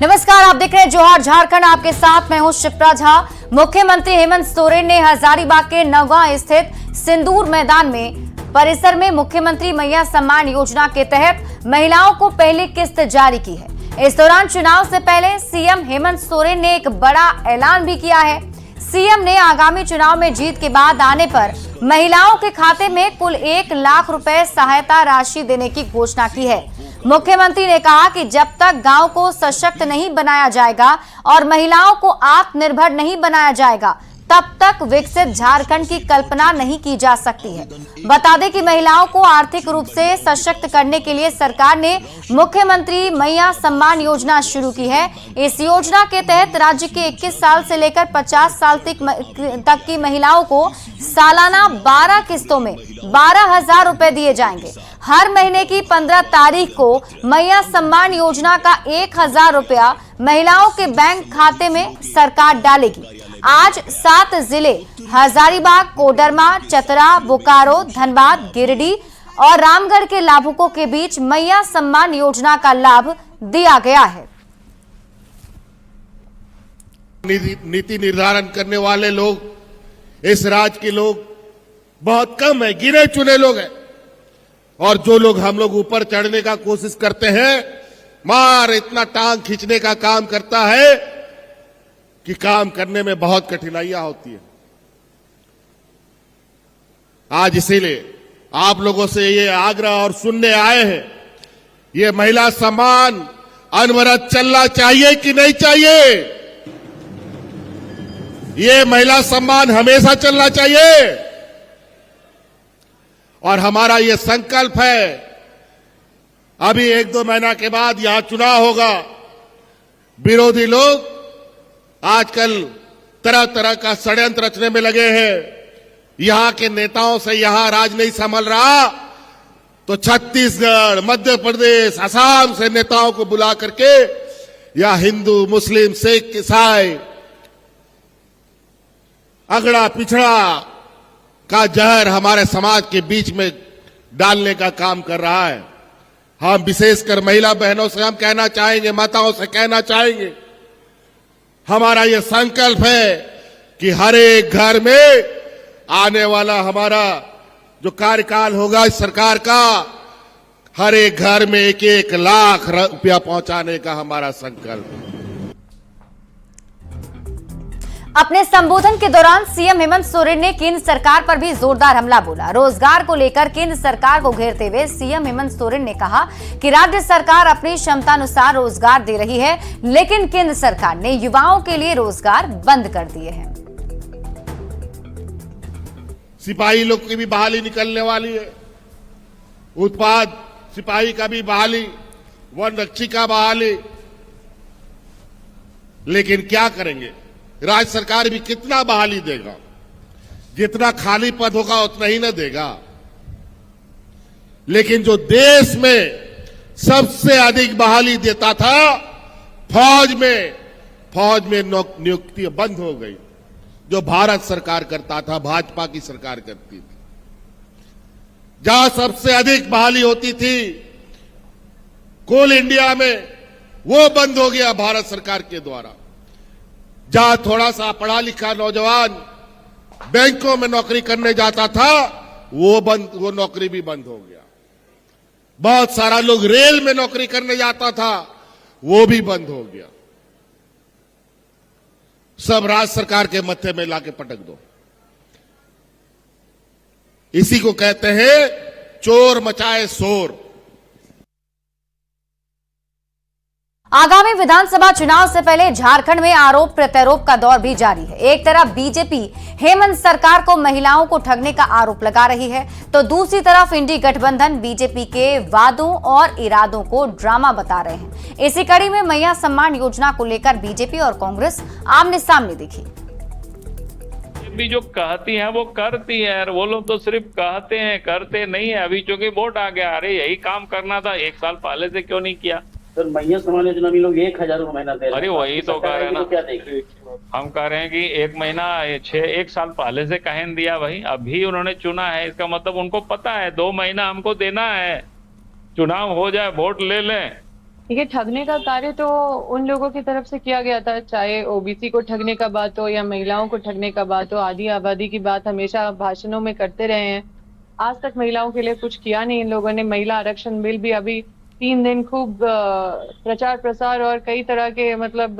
नमस्कार, आप देख रहे हैं जोहार झारखंड। आपके साथ मैं हूं शिप्रा झा। मुख्यमंत्री हेमंत सोरेन ने हजारीबाग के नौगांव स्थित सिंदूर मैदान में परिसर में मुख्यमंत्री मैया सम्मान योजना के तहत महिलाओं को पहली किस्त जारी की है। इस दौरान चुनाव से पहले सीएम हेमंत सोरेन ने एक बड़ा ऐलान भी किया है। सीएम ने आगामी चुनाव में जीत के बाद आने पर महिलाओं के खाते में कुल 1 लाख रुपए सहायता राशि देने की घोषणा की है। मुख्यमंत्री ने कहा कि जब तक गांव को सशक्त नहीं बनाया जाएगा और महिलाओं को आत्मनिर्भर नहीं बनाया जाएगा, तब तक विकसित झारखंड की कल्पना नहीं की जा सकती है। बता दें कि महिलाओं को आर्थिक रूप से सशक्त करने के लिए सरकार ने मुख्यमंत्री मैया सम्मान योजना शुरू की है। इस योजना के तहत राज्य के 21 साल से लेकर 50 साल तक की महिलाओं को सालाना 12 किस्तों में 12,000 रुपए दिए जाएंगे। हर महीने की 15 तारीख को मैया सम्मान योजना का 1,000 रुपया महिलाओं के बैंक खाते में सरकार डालेगी। आज 7 जिले हजारीबाग, कोडरमा, चतरा, बोकारो, धनबाद, गिरिडीह और रामगढ़ के लाभुकों के बीच मैया सम्मान योजना का लाभ दिया गया है। नीति निर्धारण करने वाले लोग इस राज्य के लोग बहुत कम है, गिने चुने लोग हैं। और जो लोग हम लोग ऊपर चढ़ने का कोशिश करते हैं, मार इतना टांग खींचने का काम करता है कि काम करने में बहुत कठिनाइयां होती है। आज इसीलिए आप लोगों से ये आग्रह और सुनने आए हैं, ये महिला सम्मान अनवरत चलना चाहिए कि नहीं चाहिए? ये महिला सम्मान हमेशा चलना चाहिए। और हमारा ये संकल्प है, अभी 1-2 महीना के बाद यहां चुनाव होगा। विरोधी लोग आजकल तरह तरह का षड्यंत्र रचने में लगे हैं। यहां के नेताओं से यहां राज नहीं संभल रहा तो छत्तीसगढ़, मध्य प्रदेश, असम से नेताओं को बुला करके या हिंदू, मुस्लिम, सिख, ईसाई, अगड़ा पिछड़ा का जहर हमारे समाज के बीच में डालने का काम कर रहा है। हम विशेषकर महिला बहनों से हम कहना चाहेंगे, माताओं से कहना चाहेंगे, हमारा ये संकल्प है कि हर एक घर में आने वाला हमारा जो कार्यकाल होगा इस सरकार का, हर एक घर में 1-1 लाख रुपया पहुंचाने का हमारा संकल्प है। अपने संबोधन के दौरान सीएम हेमंत सोरेन ने केंद्र सरकार पर भी जोरदार हमला बोला। रोजगार को लेकर केंद्र सरकार को घेरते हुए सीएम हेमंत सोरेन ने कहा कि राज्य सरकार अपनी क्षमतानुसार रोजगार दे रही है, लेकिन केंद्र सरकार ने युवाओं के लिए रोजगार बंद कर दिए हैं। सिपाही लोग की भी बहाली निकलने वाली है, उत्पाद सिपाही का भी बहाली, वन रक्षी का बहाली, लेकिन क्या करेंगे? राज्य सरकार भी कितना बहाली देगा? जितना खाली पद होगा उतना ही न देगा। लेकिन जो देश में सबसे अधिक बहाली देता था फौज में नियुक्ति बंद हो गई, जो भारत सरकार करता था, भाजपा की सरकार करती थी। जहां सबसे अधिक बहाली होती थी कोल इंडिया में, वो बंद हो गया भारत सरकार के द्वारा। जहां थोड़ा सा पढ़ा लिखा नौजवान बैंकों में नौकरी करने जाता था, वो नौकरी भी बंद हो गया। बहुत सारा लोग रेल में नौकरी करने जाता था, वो भी बंद हो गया। सब राज्य सरकार के मत्थे में लाके पटक दो। इसी को कहते हैं चोर मचाए शोर। आगामी विधानसभा चुनाव से पहले झारखंड में आरोप प्रत्यारोप का दौर भी जारी है। एक तरफ बीजेपी हेमंत सरकार को महिलाओं को ठगने का आरोप लगा रही है, तो दूसरी तरफ इंडी गठबंधन बीजेपी के वादों और इरादों को ड्रामा बता रहे हैं। इसी कड़ी में मैया सम्मान योजना को लेकर बीजेपी और कांग्रेस आमने सामने दिखी। भी जो कहती हैं वो करती हैं, वो लोग तो सिर्फ कहते हैं, करते नहीं है। अभी चूंकि वोट आ गया, अरे यही काम करना था 1 साल पहले से क्यों नहीं किया? सर मैया सम्मान योजना में लोग 1,000 रुपये महीना दे रहे हैं। अरे वही तो कह रहे हैं ना, क्या देखिए हम कह रहे हैं कि 1 महीना 1 साल पहले से कहें दिया भाई, अभी उन्होंने चुना है, इसका मतलब उनको पता है 2 महीना हमको देना है, चुनाव हो जाए, वोट ले लें, ये ठगने का कार्य तो उन लोगों की तरफ से किया गया था, चाहे ओबीसी को ठगने का बात हो या महिलाओं को ठगने का बात हो। आधी आबादी की बात हमेशा भाषणों में करते रहे हैं। आज तक महिलाओं के लिए कुछ किया नहीं इन लोगों ने। महिला आरक्षण बिल भी अभी 3 दिन खूब प्रचार प्रसार और कई तरह के मतलब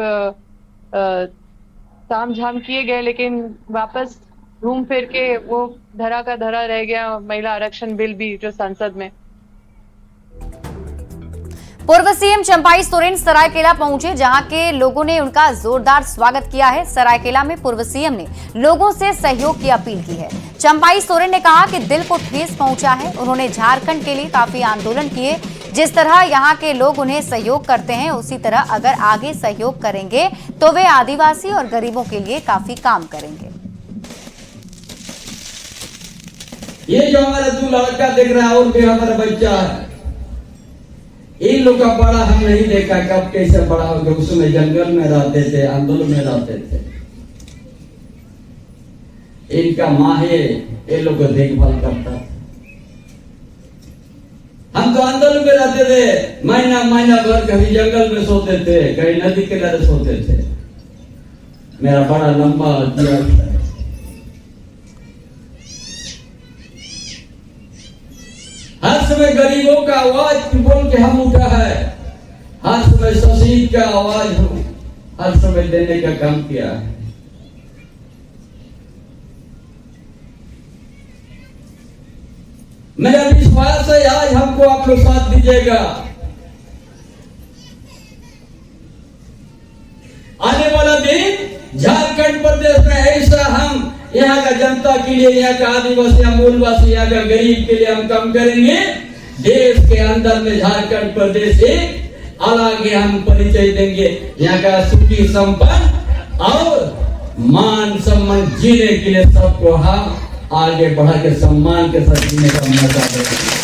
ताम झाम किए गए, लेकिन वापस घूम फिर के वो धरा का धरा रह गया महिला आरक्षण बिल भी जो संसद में। पूर्व सीएम चंपाई सोरेन सरायकेला पहुंचे, जहां के लोगों ने उनका जोरदार स्वागत किया है। सरायकेला में पूर्व सीएम ने लोगों से सहयोग की अपील की है। चंपाई सोरेन ने कहा कि दिल को ठेस पहुंचा है। उन्होंने झारखंड के लिए काफी आंदोलन किए। जिस तरह यहां के लोग उन्हें सहयोग करते हैं, उसी तरह अगर आगे सहयोग करेंगे तो वे आदिवासी और गरीबों के लिए काफी काम करेंगे। ये जो हमारा 2 लड़का देख रहा है और भी हमारा बच्चा है, इन लोग का बड़ा हम नहीं देखा कब कैसे बड़ा हो गया। उसमें जंगल में रहते थे, आंदोलन में रहते थे। इनका माँ है, ये लोग को देखभाल करता था। हम तो आंदोलन में रहते थे, महीना भर कभी जंगल में सोते थे, कहीं नदी किनारे सोते थे। मेरा बड़ा लंबा जीवन है। हर समय गरीबों का आवाज बोल के हम उठा है। हर समय शहीद का आवाज हर समय देने का काम किया है। मेरा विश्वास है आज हमको आप लोग साथ दीजिएगा। आने वाला दिन झारखंड प्रदेश में ऐसा हम यहाँ का जनता के लिए, यहाँ का आदिवासी, मूलवासी, यहाँ का गरीब के लिए हम काम करेंगे। देश के अंदर में झारखंड प्रदेश एक अलग हम परिचय देंगे। यहाँ का सुखी संपन्न और मान सम्मान जीने के लिए सबको हम आगे बढ़ा के सम्मान के साथ जीने का मौका देंगे।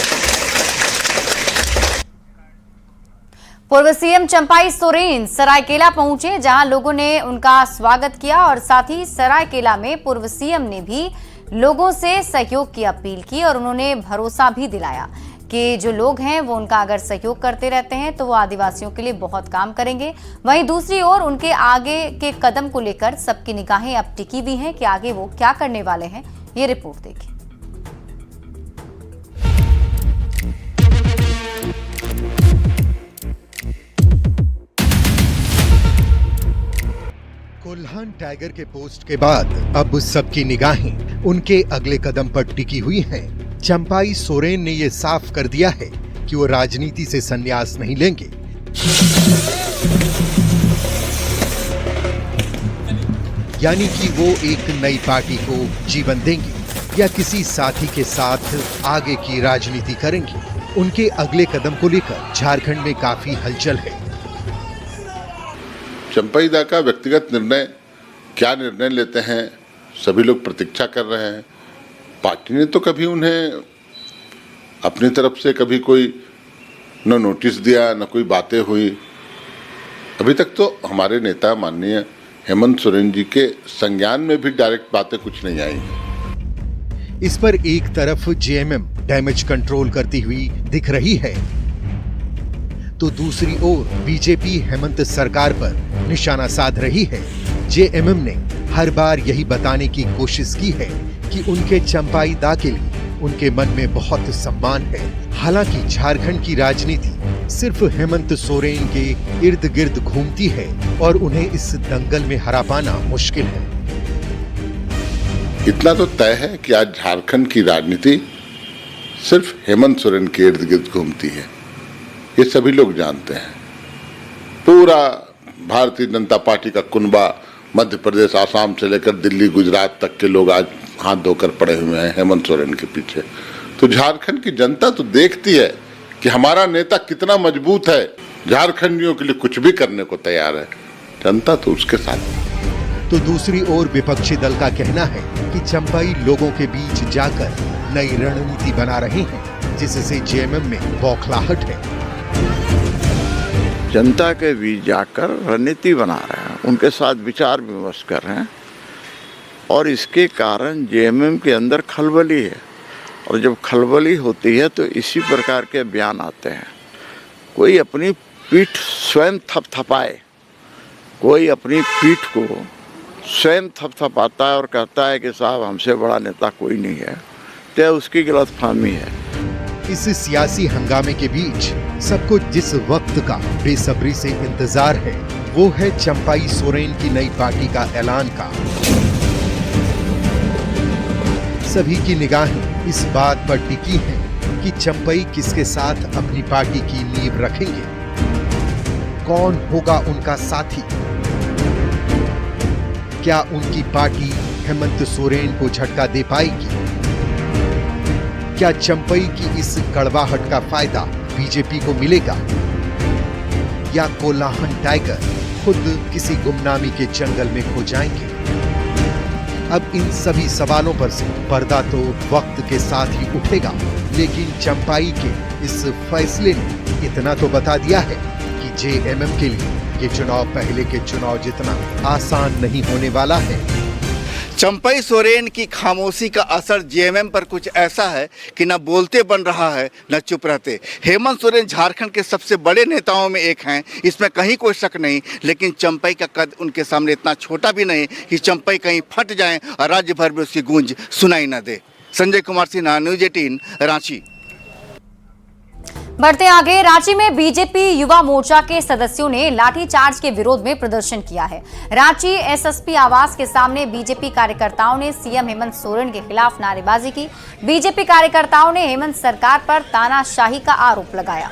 पूर्व सीएम चंपाई सोरेन सरायकेला पहुंचे, जहां लोगों ने उनका स्वागत किया और साथ ही सरायकेला में पूर्व सीएम ने भी लोगों से सहयोग की अपील की और उन्होंने भरोसा भी दिलाया कि जो लोग हैं वो उनका अगर सहयोग करते रहते हैं तो वो आदिवासियों के लिए बहुत काम करेंगे। वहीं दूसरी ओर उनके आगे के कदम को लेकर सबकी निगाहें अब टिकी हुई हैं कि आगे वो क्या करने वाले हैं। ये रिपोर्ट देखिए। कोल्हान टाइगर के पोस्ट के बाद अब सबकी निगाहें उनके अगले कदम पर टिकी हुई हैं। चंपाई सोरेन ने यह साफ कर दिया है कि वो राजनीति से संन्यास नहीं लेंगे। यानी कि वो एक नई पार्टी को जीवन देंगे या किसी साथी के साथ आगे की राजनीति करेंगे। उनके अगले कदम को लेकर झारखंड में काफी हलचल है। चंपाई दा का व्यक्तिगत निर्णय, क्या निर्णय लेते हैं, सभी लोग प्रतीक्षा कर रहे हैं। पार्टी ने तो कभी उन्हें अपनी तरफ से कभी कोई न नोटिस दिया, न कोई बातें हुई। अभी तक तो हमारे नेता माननीय हेमंत सोरेन जी के संज्ञान में भी डायरेक्ट बातें कुछ नहीं आई। इस पर एक तरफ जेएमएम डैमेज कंट्रोल करती हुई दिख रही है, तो दूसरी ओर बीजेपी हेमंत सरकार पर निशाना साध रही है। जेएमएम ने हर बार यही बताने की कोशिश की है कि उनके चंपाई दा के लिए उनके मन में बहुत सम्मान है। हालांकि झारखंड की राजनीति सिर्फ हेमंत सोरेन के इर्द गिर्द घूमती है और उन्हें इस दंगल में हरा पाना मुश्किल है। इतना तो तय है कि आज झारखंड की राजनीति सिर्फ हेमंत सोरेन के इर्द गिर्द घूमती है। ये सभी लोग जानते हैं। पूरा भारतीय जनता पार्टी का कुनबा मध्य प्रदेश, आसाम से लेकर दिल्ली, गुजरात तक के लोग आज हाथ धोकर पड़े हुए हैं हेमंत सोरेन के पीछे। तो झारखंड की जनता तो देखती है कि हमारा नेता कितना मजबूत है, झारखंडियों के लिए कुछ भी करने को तैयार है। जनता तो उसके साथ है। तो दूसरी ओर विपक्षी दल का कहना है कि चंपाई लोगों के बीच जाकर नई रणनीति बना रहे हैं, जिससे जेएमएम में बौखलाहट है। जनता के बीच जाकर रणनीति बना रहे हैं, उनके साथ विचार विमर्श कर रहे हैं और इसके कारण जेएमएम के अंदर खलबली है। और जब खलबली होती है तो इसी प्रकार के बयान आते हैं। कोई अपनी पीठ स्वयं थपथपाए, कोई अपनी पीठ को स्वयं थपथपाता है और कहता है कि साहब हमसे बड़ा नेता कोई नहीं है, तो उसकी गलतफहमी है। इस सियासी हंगामे के बीच सबको जिस वक्त का बेसब्री से इंतजार है वो है चंपाई सोरेन की नई पार्टी का ऐलान का। सभी की निगाहें इस बात पर टिकी हैं कि चंपाई किसके साथ अपनी पार्टी की नींव रखेंगे, कौन होगा उनका साथी। क्या उनकी पार्टी हेमंत सोरेन को झटका दे पाएगी? क्या चंपाई की इस कड़वाहट का फायदा बीजेपी को मिलेगा, या कोल्हान टाइगर खुद किसी गुमनामी के जंगल में खो जाएंगे? अब इन सभी सवालों पर से पर्दा तो वक्त के साथ ही उठेगा, लेकिन चंपाई के इस फैसले ने इतना तो बता दिया है कि जेएमएम के लिए ये चुनाव पहले के चुनाव जितना आसान नहीं होने वाला है। चंपाई सोरेन की खामोशी का असर जेएमएम पर कुछ ऐसा है कि न बोलते बन रहा है न चुप रहते। हेमंत सोरेन झारखंड के सबसे बड़े नेताओं में एक हैं, इसमें कहीं कोई शक नहीं, लेकिन चंपाई का कद उनके सामने इतना छोटा भी नहीं कि चंपाई कहीं फट जाए और राज्य भर में उसकी गूंज सुनाई न दे। संजय कुमार सिन्हा, न्यूज 18, रांची। बढ़ते आगे, रांची में बीजेपी युवा मोर्चा के सदस्यों ने लाठीचार्ज के विरोध में प्रदर्शन किया है। रांची एसएसपी आवास के सामने बीजेपी कार्यकर्ताओं ने सीएम हेमंत सोरेन के खिलाफ नारेबाजी की। बीजेपी कार्यकर्ताओं ने हेमंत सरकार पर तानाशाही का आरोप लगाया।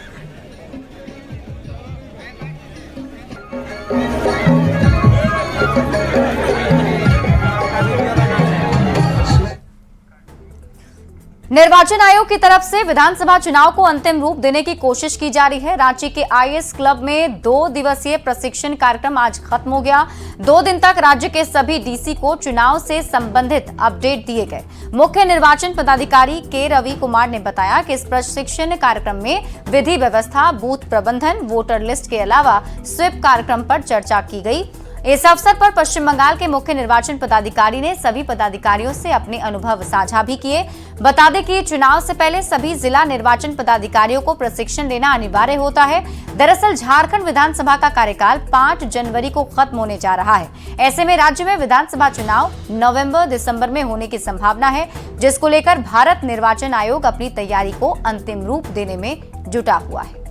निर्वाचन आयोग की तरफ से विधानसभा चुनाव को अंतिम रूप देने की कोशिश की जा रही है। रांची के आईएएस क्लब में 2 दिवसीय प्रशिक्षण कार्यक्रम आज खत्म हो गया। 2 दिन तक राज्य के सभी डीसी को चुनाव से संबंधित अपडेट दिए गए। मुख्य निर्वाचन पदाधिकारी के रवि कुमार ने बताया कि इस प्रशिक्षण कार्यक्रम में विधि व्यवस्था, बूथ प्रबंधन, वोटर लिस्ट के अलावा स्वीप कार्यक्रम पर चर्चा की गई। इस अवसर पर पश्चिम बंगाल के मुख्य निर्वाचन पदाधिकारी ने सभी पदाधिकारियों से अपने अनुभव साझा भी किए। बता दें कि चुनाव से पहले सभी जिला निर्वाचन पदाधिकारियों को प्रशिक्षण लेना अनिवार्य होता है। दरअसल झारखंड विधानसभा का कार्यकाल 5 जनवरी को खत्म होने जा रहा है। ऐसे में राज्य में विधानसभा चुनाव नवंबर-दिसंबर में होने की संभावना है, जिसको लेकर भारत निर्वाचन आयोग अपनी तैयारी को अंतिम रूप देने में जुटा हुआ है।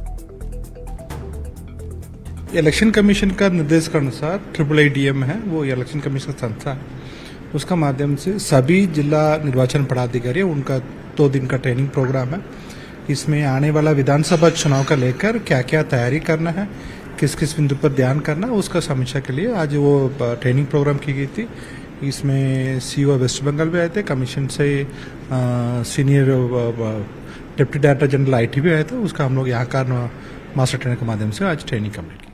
इलेक्शन कमीशन का निर्देश के अनुसार IIIDM है, वो इलेक्शन कमीशन संस्था है, उसका माध्यम से सभी जिला निर्वाचन पदाधिकारी उनका 2 दिन का ट्रेनिंग प्रोग्राम है। इसमें आने वाला विधानसभा चुनाव का लेकर क्या क्या तैयारी करना है, किस किस बिंदु पर ध्यान करना है, उसका समीक्षा के लिए आज वो ट्रेनिंग प्रोग्राम की गई थी। इसमें सीईओ वेस्ट बंगाल भी आए थे, कमीशन से senior deputy director general IT भी आए थे। उसका हम लोग यहाँ का मास्टर ट्रेनर के माध्यम से आज ट्रेनिंग कंप्लीट की।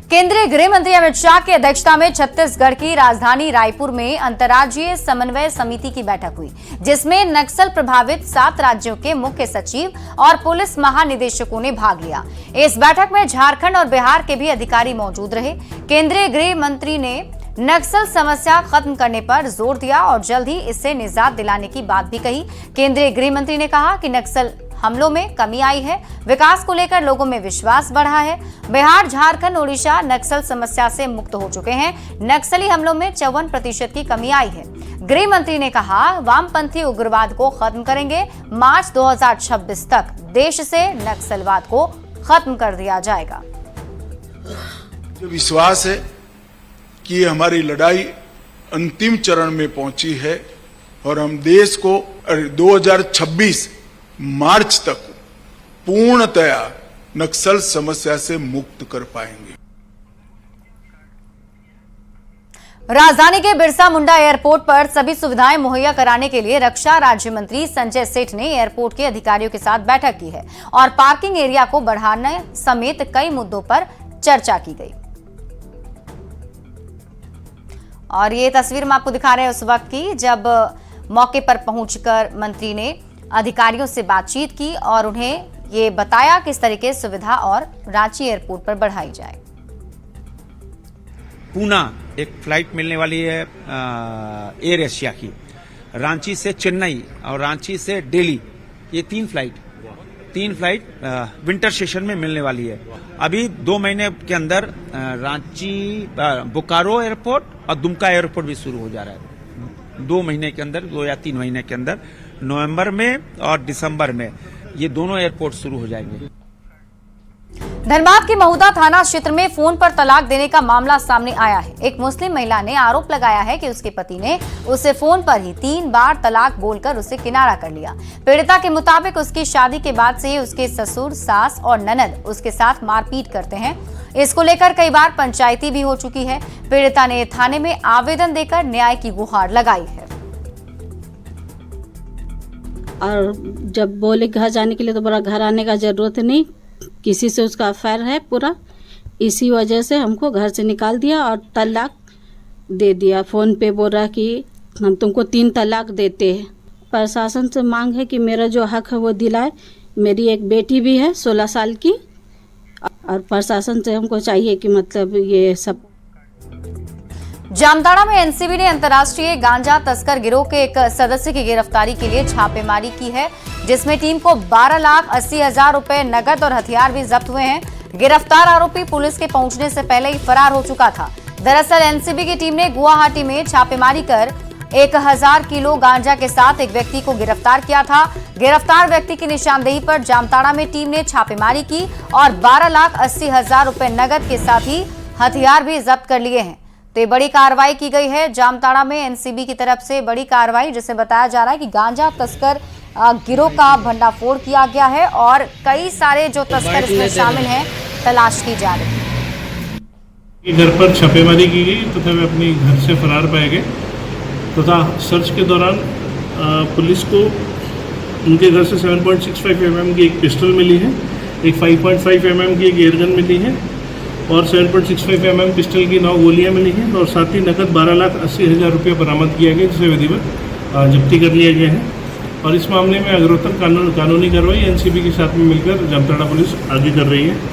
केंद्रीय गृह मंत्री अमित शाह की अध्यक्षता में छत्तीसगढ़ की राजधानी रायपुर में अंतर्राज्यीय समन्वय समिति की बैठक हुई, जिसमें नक्सल प्रभावित 7 राज्यों के मुख्य सचिव और पुलिस महानिदेशकों ने भाग लिया। इस बैठक में झारखंड और बिहार के भी अधिकारी मौजूद रहे। केंद्रीय गृह मंत्री ने नक्सल समस्या खत्म करने पर जोर दिया और जल्द ही इससे निजात दिलाने की बात भी कही। केंद्रीय गृह मंत्री ने कहा कि नक्सल हमलों में कमी आई है, विकास को लेकर लोगों में विश्वास बढ़ा है। बिहार, झारखंड, ओडिशा नक्सल समस्या से मुक्त हो चुके हैं। नक्सली हमलों में 54% की कमी आई है। गृह मंत्री ने कहा, वामपंथी उग्रवाद को खत्म करेंगे। मार्च 2026 तक देश से नक्सलवाद को खत्म कर दिया जाएगा। जो विश्वास है कि हमारी लड़ाई अंतिम चरण में पहुंची है और हम देश को 2026 मार्च तक पूर्णतया नक्सल समस्या से मुक्त कर पाएंगे। राजधानी के बिरसा मुंडा एयरपोर्ट पर सभी सुविधाएं मुहैया कराने के लिए रक्षा राज्य मंत्री संजय सेठ ने एयरपोर्ट के अधिकारियों के साथ बैठक की है और पार्किंग एरिया को बढ़ाने समेत कई मुद्दों पर चर्चा की गई। और ये तस्वीर हम आपको दिखा रहे हैं उस वक्त की, जब मौके पर पहुंचकर मंत्री ने अधिकारियों से बातचीत की और उन्हें ये बताया किस तरीके सुविधा और रांची एयरपोर्ट पर बढ़ाई जाए। पूना एक फ्लाइट मिलने वाली है एयर एशिया की, रांची से चेन्नई और रांची से दिल्ली, ये 3 फ्लाइट 3 फ्लाइट विंटर सेशन में मिलने वाली है। अभी 2 महीने के अंदर रांची, बोकारो एयरपोर्ट और दुमका एयरपोर्ट भी शुरू हो जा रहा है। 2 महीने के अंदर, 2 या 3 महीने के अंदर, नवंबर में और दिसंबर में ये दोनों एयरपोर्ट शुरू हो जाएंगे। धनबाद के महुदा थाना क्षेत्र में फोन पर तलाक देने का मामला सामने आया है। एक मुस्लिम महिला ने आरोप लगाया है कि उसके पति ने उसे फोन पर ही 3 बार तलाक बोलकर उसे किनारा कर लिया। पीड़िता के मुताबिक उसकी शादी के बाद से उसके ससुर, सास और ननद उसके साथ मारपीट करते हैं। इसको लेकर कई बार पंचायती भी हो चुकी है। पीड़िता ने थाने में आवेदन देकर न्याय की गुहार लगाई है। और जब बोले घर जाने के लिए तो बोला घर आने का जरूरत नहीं, किसी से उसका अफेयर है पूरा, इसी वजह से हमको घर से निकाल दिया और तलाक दे दिया। फोन पे बोल रहा कि हम तुमको 3 तलाक देते हैं। प्रशासन से मांग है कि मेरा जो हक है वो दिलाए। मेरी एक बेटी भी है 16 साल की, और प्रशासन से हमको चाहिए कि मतलब ये सब। जामताड़ा में एनसीबी ने अंतर्राष्ट्रीय गांजा तस्कर गिरोह के एक सदस्य की गिरफ्तारी के लिए छापेमारी की है, जिसमें टीम को 12,80,000 रुपए नकद और हथियार भी जब्त हुए हैं। गिरफ्तार आरोपी पुलिस के पहुंचने से पहले ही फरार हो चुका था। दरअसल एनसीबी की टीम ने गुवाहाटी में छापेमारी कर 1000 किलो गांजा के साथ एक व्यक्ति को गिरफ्तार किया था। गिरफ्तार व्यक्ति की निशानदेही पर जामताड़ा में टीम ने छापेमारी की और 12,80,000 रुपए नकद के साथ ही हथियार भी जब्त कर लिए हैं। तो ये बड़ी कार्रवाई की गई है जामताड़ा में एनसीबी की तरफ से। बड़ी कार्रवाई, जिसे बताया जा रहा है कि गांजा तस्कर गिरोह का भंडाफोड़ किया गया है और कई सारे जो तस्कर इसमें शामिल हैं तलाश की जा रही है। घर पर छापेमारी की गई तथा वे अपने घर से फरार पाए गए तथा सर्च के दौरान पुलिस को उनके घर से 7.65 mm की एक पिस्टल मिली है, एक 5.5 mm की एक एयरगन मिली है और 7.65 mm पिस्टल की 9 गोलियां मिली हैं और साथ ही नकद 12,80,000 रुपये बरामद किया गया, जिसे विधिवत जब्ती कर लिया गया है। और इस मामले में अग्रतर कानूनी कार्रवाई एनसीबी के साथ में मिलकर जामताड़ा पुलिस आगे कर रही है।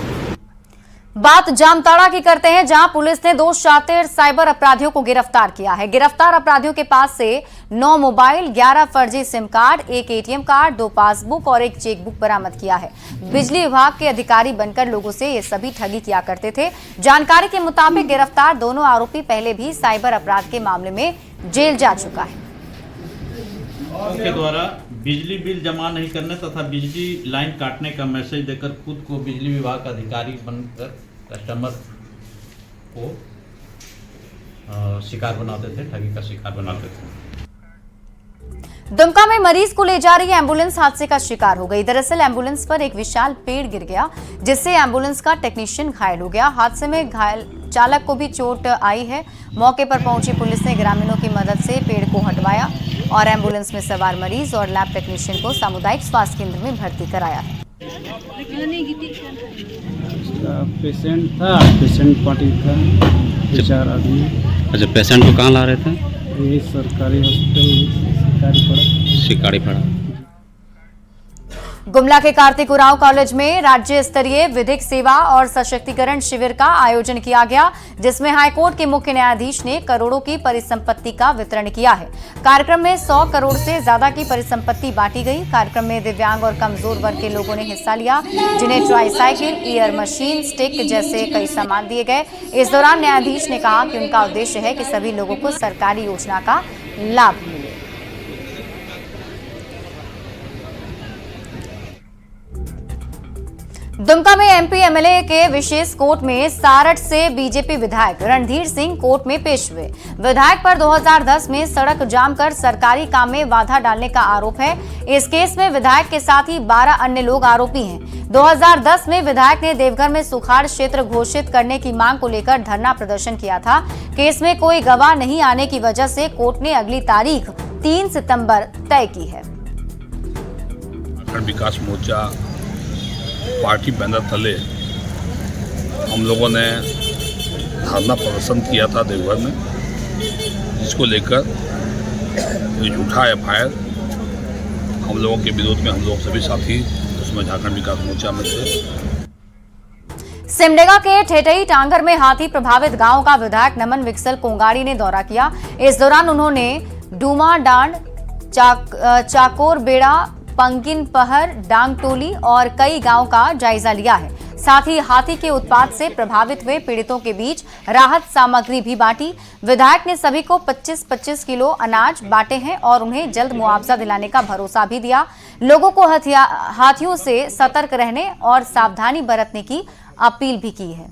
बात जामताड़ा की करते हैं, जहां पुलिस ने 2 शातिर साइबर अपराधियों को गिरफ्तार किया है। गिरफ्तार अपराधियों के पास से 9 मोबाइल, 11 फर्जी SIM card, 1 ATM card, 2 passbook और 1 चेकबुक बरामद किया है। बिजली विभाग के अधिकारी बनकर लोगों से ये सभी ठगी किया करते थे। जानकारी के मुताबिक गिरफ्तार दोनों आरोपी पहले भी साइबर अपराध के मामले में जेल जा चुका है। उसके द्वारा बिजली बिल जमा नहीं करने तथा बिजली लाइन काटने का मैसेज देकर खुद को बिजली विभाग का अधिकारी बनकर कस्टमर को शिकार बनाते थे, ठगी का शिकार बनाते थे। दुमका में मरीज को ले जा रही एम्बुलेंस हादसे का शिकार हो गई। दरअसल एम्बुलेंस पर एक विशाल पेड़ गिर गया, जिससे एम्बुलेंस का टेक्नीशियन घायल हो गया। हादसे में घायल चालक को भी चोट आई है। मौके पर पहुंची पुलिस ने ग्रामीणों की मदद से पेड़ को हटवाया और एम्बुलेंस में सवार मरीज और लैब टेक्नीशियन को सामुदायिक स्वास्थ्य केंद्र में भर्ती कराया है। पेशेंट था, पेशेंट पार्टी था, 4 आदमी। अच्छा, पेशेंट को कहाँ ला रहे थे? ये सरकारी हॉस्पिटल शिकारी पड़ा। गुमला के कार्तिक उरांव कॉलेज में राज्य स्तरीय विधिक सेवा और सशक्तिकरण शिविर का आयोजन किया गया, जिसमें हाईकोर्ट के मुख्य न्यायाधीश ने करोड़ों की परिसंपत्ति का वितरण किया है। कार्यक्रम में 100 करोड़ से ज्यादा की परिसंपत्ति बांटी गई। कार्यक्रम में दिव्यांग और कमजोर वर्ग के लोगों ने हिस्सा लिया, जिन्हें ट्राईसाइकिल, ईयर मशीन, स्टिक जैसे कई सामान दिए गए। इस दौरान न्यायाधीश ने कहा कि उनका उद्देश्य है कि सभी लोगों को सरकारी योजना का लाभ मिले। दुमका में एमपी एमएलए के विशेष कोर्ट में सारठ से बीजेपी विधायक रणधीर सिंह कोर्ट में पेश हुए। विधायक पर 2010 में सड़क जाम कर सरकारी काम में बाधा डालने का आरोप है। इस केस में विधायक के साथ ही 12 अन्य लोग आरोपी हैं। 2010 में विधायक ने देवघर में सुखाड़ क्षेत्र घोषित करने की मांग को लेकर धरना प्रदर्शन किया था। केस में कोई गवाह नहीं आने की वजह से कोर्ट ने अगली तारीख 3 सितंबर तय की है। विकास मोर्चा पार्टी बैनर तले हम लोगों ने धरना प्रदर्शन किया था देवघर में, जिसको लेकर ये झूठा एफआईआर हम लोगों के विरोध में हम लोग सभी साथी उसमें झारखंड विकास मोर्चा में थे। सिमडेगा के ठेठई टांगर में हाथी प्रभावित गांव का विधायक नमन विक्सल कोंगाड़ी ने दौरा किया। इस दौरान उन्होंने डूमा डांड, चाकोर बेड़ा, पंगिन पहर, डांगटोली और कई गांव का जायजा लिया है। साथ ही हाथी के उत्पात से प्रभावित हुए पीड़ितों के बीच राहत सामग्री भी बांटी। विधायक ने सभी को 25-25 किलो अनाज बांटे हैं और उन्हें जल्द मुआवजा दिलाने का भरोसा भी दिया। लोगों को हाथियों से सतर्क रहने और सावधानी बरतने की अपील भी की है।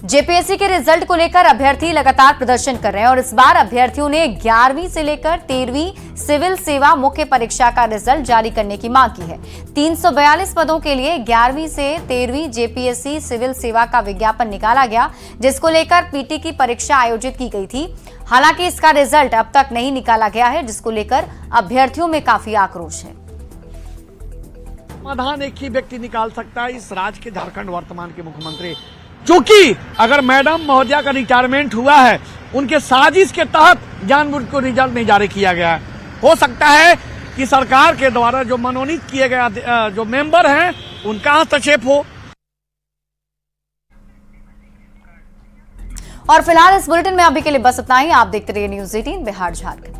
जेपीएससी के रिजल्ट को लेकर अभ्यर्थी लगातार प्रदर्शन कर रहे हैं और इस बार अभ्यर्थियों ने 11वीं से लेकर 13वीं सिविल सेवा मुख्य परीक्षा का रिजल्ट जारी करने की मांग की है। 342 पदों के लिए 11वीं से 13वीं जेपीएससी सिविल सेवा का विज्ञापन निकाला गया, जिसको लेकर पीटी की परीक्षा आयोजित की गई थी। हालांकि इसका रिजल्ट अब तक नहीं निकाला गया है, जिसको लेकर अभ्यर्थियों में काफी आक्रोश है। समाधान एक ही व्यक्ति निकाल सकता है, इस राज्य के झारखंड वर्तमान के मुख्यमंत्री। क्योंकि अगर मैडम महोदया का रिटायरमेंट हुआ है, उनके साजिश के तहत जानबूझ को रिजल्ट नहीं जारी किया गया है। हो सकता है कि सरकार के द्वारा जो मनोनीत किए गए जो मेंबर हैं, उनका हस्तक्षेप हो। और फिलहाल इस बुलेटिन में अभी के लिए बस इतना ही। आप देखते रहिए न्यूज़ 18 बिहार झारखंड।